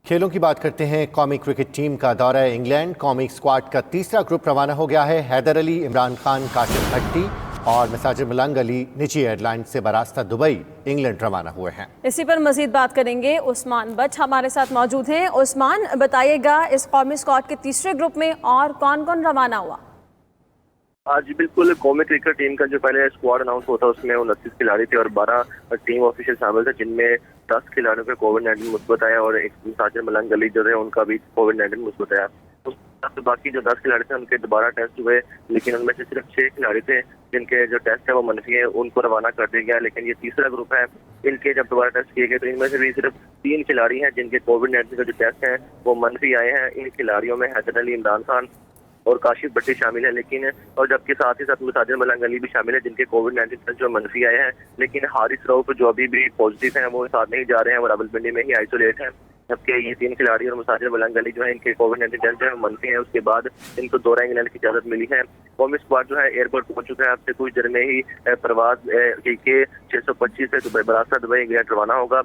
खेलों की बात करते हैं। कौमी क्रिकेट टीम का दौरा इंग्लैंड। कौमी स्क्वाड का तीसरा ग्रुप रवाना हो गया है। हैदर अली, इमरान खान, काशिफ भट्टी और मसाजिर मलंग अली निजी एयरलाइन से बरास्ता दुबई इंग्लैंड रवाना हुए हैं। इसी पर मजीद बात करेंगे। उस्मान बट हमारे साथ मौजूद हैं। उस्मान, बताइएगा इस कौमी स्क्वाड के तीसरे ग्रुप में और कौन कौन रवाना हुआ? आज बिल्कुल कौमी क्रिकेट टीम का जो पहले स्क्वाड अनाउंस हुआ था उसमें 29 खिलाड़ी थे और 12 टीम ऑफिशियल शामिल थे, जिनमें 10 खिलाड़ियों के कोविड-19 मुस्बत आया और एक मसाजिर मलंग अली जो है उनका भी कोविड-19 मुस्बत आया। तो बाकी जो 10 खिलाड़ी थे उनके दोबारा टेस्ट हुए, लेकिन उनमें से सिर्फ 6 खिलाड़ी थे जिनके जो टेस्ट है वो मनफी है, उनको रवाना कर दिया गया। लेकिन ये तीसरा ग्रुप है, इनके जब दोबारा टेस्ट किए गए तो इनमें से भी सिर्फ 3 खिलाड़ी हैं जिनके कोविड-19 का जो टेस्ट है वो मनफी आए हैं। इन खिलाड़ियों में हैदर अली, इमरान खान और काशिफ भट्टी शामिल है, लेकिन और जबकि साथ ही साथ मसाजिर मलंग अली भी शामिल है जिनके कोविड-19 टेस्ट जो मनफी आए हैं। लेकिन हारिस रऊफ जो अभी भी पॉजिटिव हैं वो साथ नहीं जा रहे हैं, वो रावलपिंडी में ही आइसोलेट हैं। जबकि ये 3 खिलाड़ी और मसाजिर मलंग अली जो है इनके कोविड-19 टेस्ट जो है मनफी है। उसके बाद इनको दौरा इंग्लैंड की इजाजत मिली है। कौमी स्क्वाड जो है एयरपोर्ट पहुंच चुका है। अब से कुछ देर में ही प्रवास के 625 से दुबई बरास्ता दुबई इंग्लैंड रवाना होगा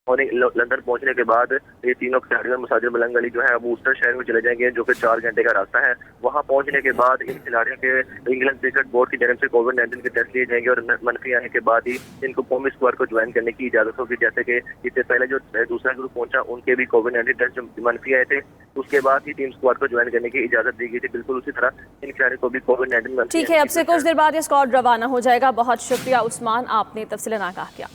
और लंदन पहुंचने के बाद ये तीनों खिलाड़ी और मसाजिर मलंग अली जो है अब ऊस्टर शहर में चले जाएंगे, जो कि 4 घंटे का रास्ता है। वहां पहुंचने के बाद इन खिलाड़ियों के इंग्लैंड क्रिकेट बोर्ड की जानब से कोविड-19 के टेस्ट लिए जाएंगे और मनफी आने के बाद ही इनको कौमी स्क्वाड को ज्वाइन करने की इजाजत होगी। जैसे कि इससे पहले जो दूसरा ग्रुप पहुंचा उनके भी कोविड-19 टेस्ट जो मनफी आए थे, उसके बाद ही टीम स्क्वाड को ज्वाइन करने की इजाजत दी गई थी। बिल्कुल उसी तरह इन खिलाड़ियों को भी कोविड-19 ठीक है, अब से कुछ देर बाद ये स्क्वाड रवाना हो जाएगा। बहुत शुक्रिया उस्मान, आपने तफसीलन आगाह किया।